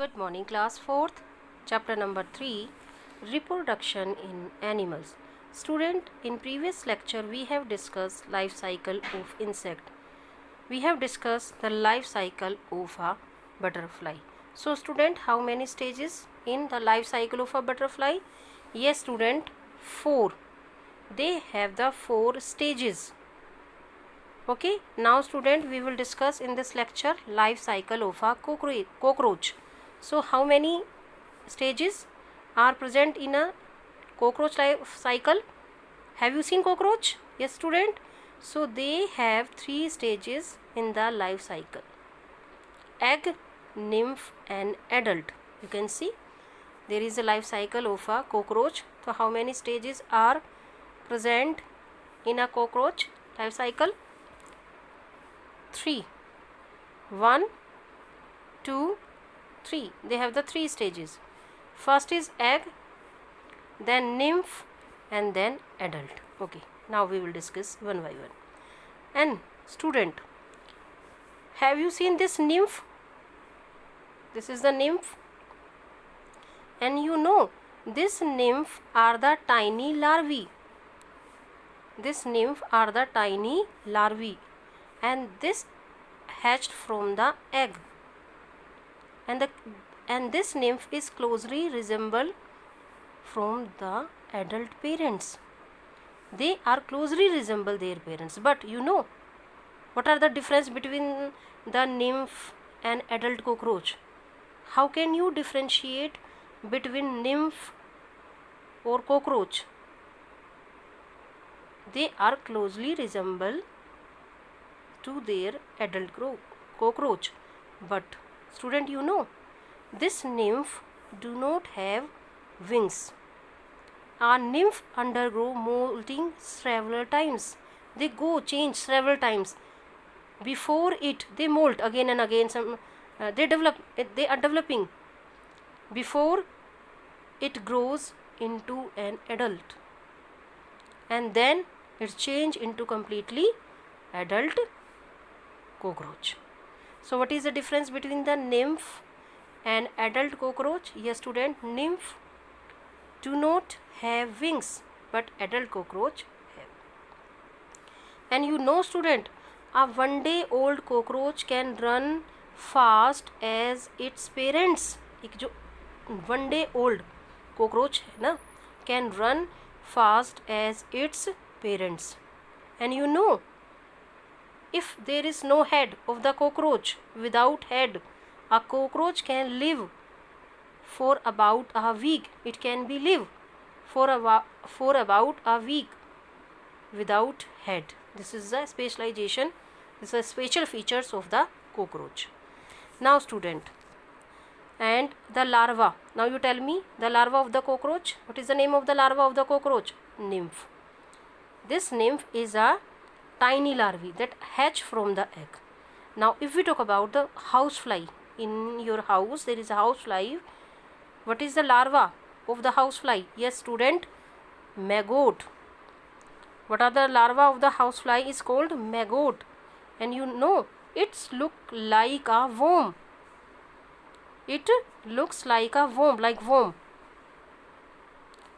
Good morning, class 4th, chapter number 3, reproduction in animals. Student, in previous lecture we have discussed life cycle of insect. We have discussed the life cycle of a butterfly. So student, how many stages in the life cycle of a butterfly? Yes student, 4. They have the 4 stages. Okay, now student, we will discuss in this lecture life cycle of a cockroach. So how many stages are present in a cockroach life cycle? Have you seen cockroach? Yes student. So they have 3 stages in the life cycle: egg, nymph and adult. You can see there is a life cycle of a cockroach. So how many stages are present in a cockroach life cycle? 3. 1, 2, 3. They have the 3 stages. First is egg, then nymph and then adult. Okay, now we will discuss one by one. And student, have you seen this nymph? This is the nymph. And you know, this nymph are the tiny larvae. This nymph are the tiny larvae. And this hatched from the egg. And this nymph is closely resemble from the adult parents. They are closely resemble their parents. But you know, what are the difference between the nymph and adult cockroach? How can you differentiate between nymph or cockroach? They are closely resemble to their adult cockroach. But student, you know, this nymph do not have wings. A nymph undergo molting several times. They change several times. Before it, they molt again and again. They are developing before it grows into an adult, and then it change into completely adult cockroach. So what is the difference between the nymph and adult cockroach? Yes student, nymph do not have wings, but adult cockroach have. And you know student, a 1 day old cockroach can run fast as its parents. एक जो 1 day old cockroach है ना, can run fast as its parents. And you know, if there is no head of the cockroach, without head, a cockroach can live for about a week. It can be live for about a week without head. This is the specialization. This is special features of the cockroach. Now student, and the larva. Now you tell me the larva of the cockroach. What is the name of the larva of the cockroach? Nymph. This nymph is a tiny larvae that hatch from the egg. Now if we talk about the housefly, in your house there is a housefly. What is the larva of the housefly? Yes student, maggot. What are the larva of the housefly is called maggot. And you know, it's look like a worm. It looks like a worm, like worm.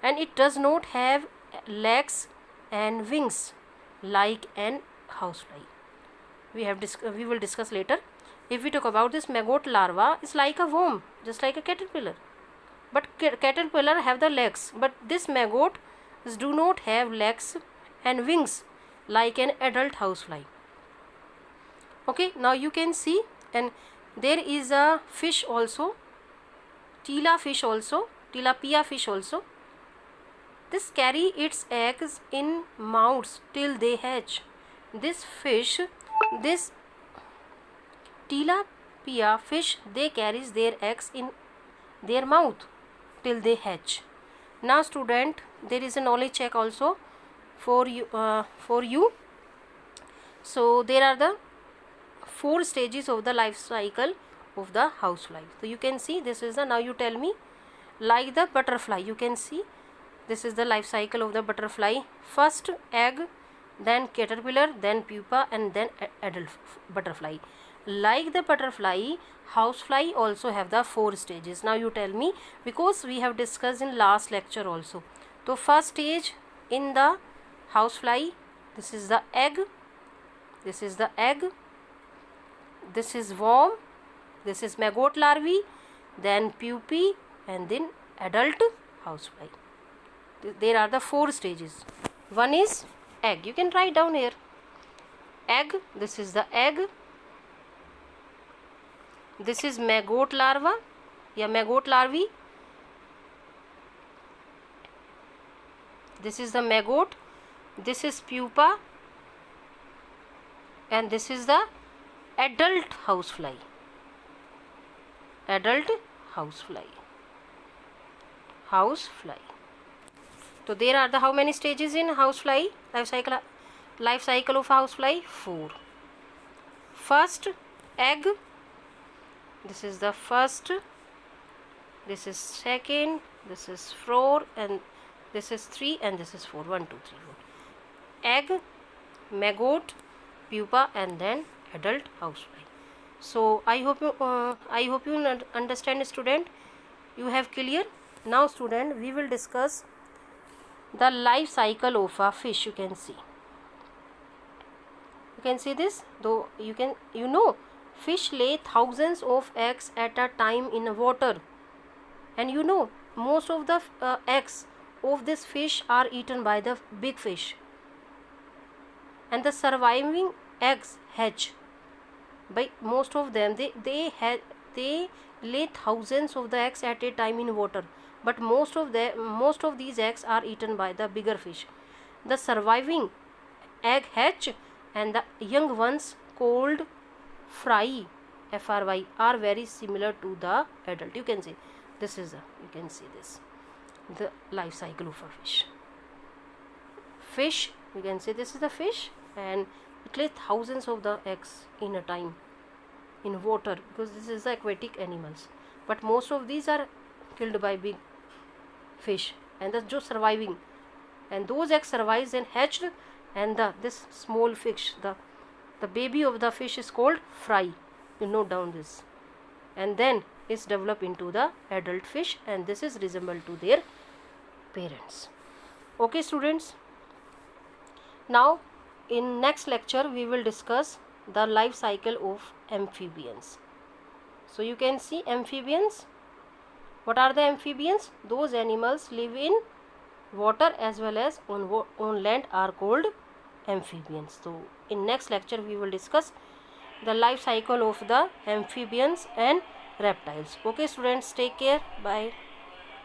And it does not have legs and wings like an housefly. We will discuss later. If we talk about this maggot larva, is like a worm, just like a caterpillar. But caterpillar have the legs, but this maggot do not have legs and wings like an adult housefly. Okay, now you can see, and there is a fish also, tilapia fish also. This carry its eggs in mouths till they hatch. This fish, this tilapia fish, they carries their eggs in their mouth till they hatch. Now student, there is a knowledge check also for you. So there are the 4 stages of the life cycle of the housefly. So you can see this is the, now you tell me, like the butterfly, you can see this is the life cycle of the butterfly. First egg, then caterpillar, then pupa and then adult butterfly. like the butterfly, housefly also have the 4 stages. Now you tell me, because we have discussed in last lecture also. So first stage in the housefly, this is the egg, this is the egg, this is worm, this is maggot larvae, then pupae, and then adult housefly. There are the 4 stages. One is egg. You can write down here. Egg, this is the egg. This is maggot larva या maggot larvae. This is the maggot. This is pupa, and this is the adult housefly. Adult housefly. Housefly. So there are the how many stages in housefly life cycle of housefly? 4. First, egg. This is the first. This is second. This is 4, and this is 3, and this is 4. 1, 2, 3, 4. Egg, maggot, pupa, and then adult housefly. So I hope you understand, student. You have clear. Now student, we will discuss the life cycle of a fish. You can see this, though you know fish lay thousands of eggs at a time in water, and you know most of the eggs of this fish are eaten by the big fish, and the surviving eggs hatch by most of them. They lay thousands of the eggs at a time in water, but most of these eggs are eaten by the bigger fish. The surviving egg hatch, and the young ones, called fry, FRY, are very similar to the adult. You can see this is the life cycle of a fish. You can say this is the fish, and it lays thousands of the eggs in a time in water, because this is the aquatic animals, but most of these are killed by big fish, and that's just surviving, and those eggs survives and hatched, and this small fish, the baby of the fish, is called fry. You note down this, and then it's developed into the adult fish, and this is resemble to their parents. Okay students, now in next lecture we will discuss the life cycle of amphibians. So you can see amphibians. What are the amphibians? Those animals live in water as well as on land are called amphibians. So in next lecture we will discuss the life cycle of the amphibians and reptiles. Okay students, take care. Bye.